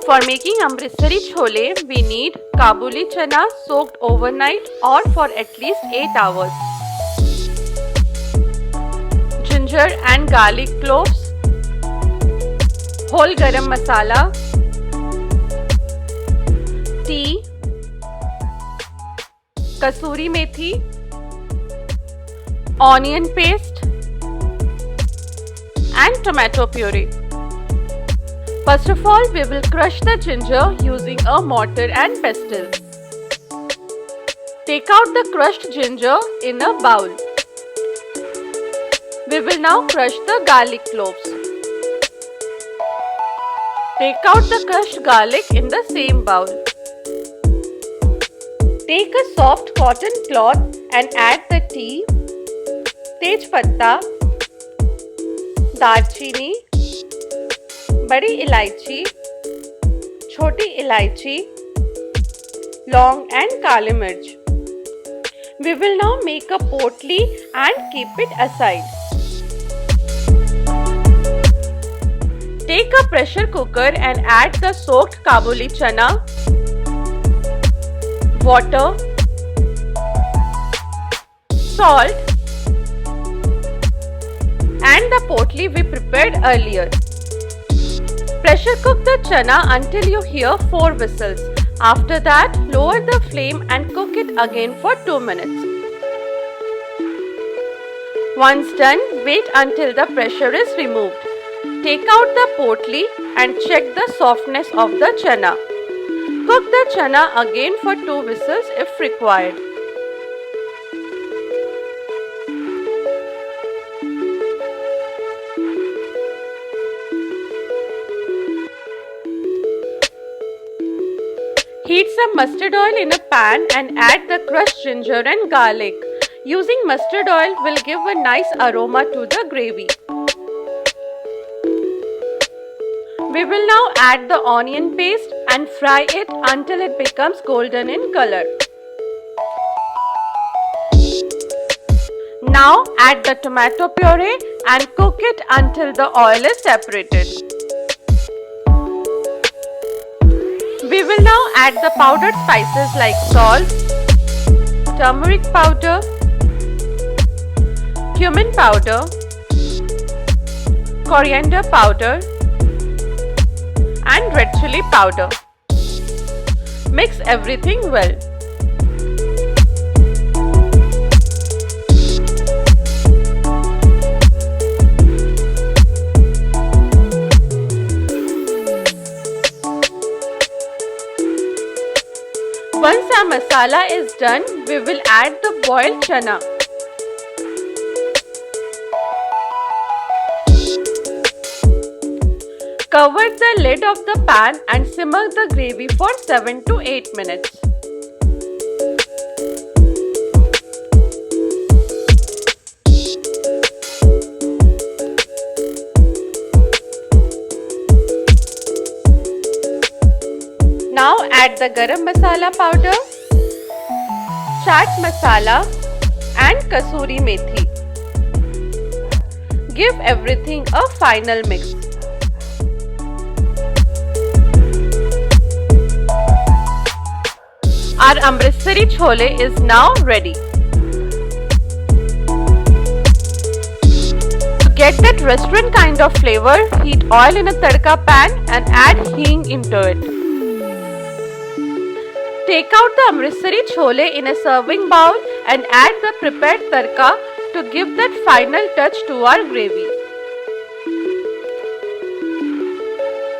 For making Amritsari Chole, we need Kabuli Chana soaked overnight or for at least 8 hours. Ginger and garlic cloves, whole Garam Masala, tea, Kasuri Methi, onion paste and tomato puree. First of all, we will crush the ginger using a mortar and pestle. Take out the crushed ginger in a bowl. We will now crush the garlic cloves. Take out the crushed garlic in the same bowl. Take a soft cotton cloth and add the tea, tej patta, दालचीनी, बड़ी इलायची, छोटी इलायची, लौंग and काली मिर्च. We will now make a potli and keep it aside. Take a pressure cooker and add the soaked Kabuli Chana, water, salt and the potli we prepared earlier. Pressure cook the chana until you hear 4 whistles. After that, lower the flame and cook it again for 2 minutes. Once done, wait until the pressure is removed. Take out the potli and check the softness of the chana. Cook the chana again for 2 whistles if required. Heat some mustard oil in a pan and add the crushed ginger and garlic. Using mustard oil will give a nice aroma to the gravy. We will now add the onion paste and fry it until it becomes golden in color. Now add the tomato puree and cook it until the oil is separated. We will now add the powdered spices like salt, turmeric powder, cumin powder, coriander powder and red chilli powder. Mix everything well. Once our masala is done, we will add the boiled chana. Cover the lid of the pan and simmer the gravy for 7 to 8 minutes. Now add the Garam Masala powder, Chaat Masala and Kasuri Methi. Give everything a final mix. Our Amritsari Chole is now ready. To get that restaurant kind of flavor, heat oil in a tadka pan and add hing into it. Take out the Amritsari Chole in a serving bowl and add the prepared tadka to give that final touch to our gravy.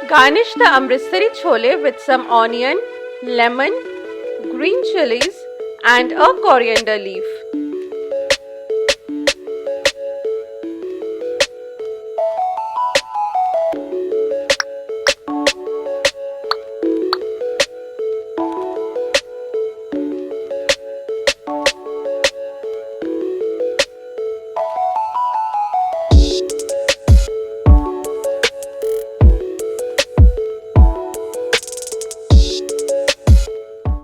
Garnish the Amritsari Chole with some onion, lemon, green chilies and a coriander leaf.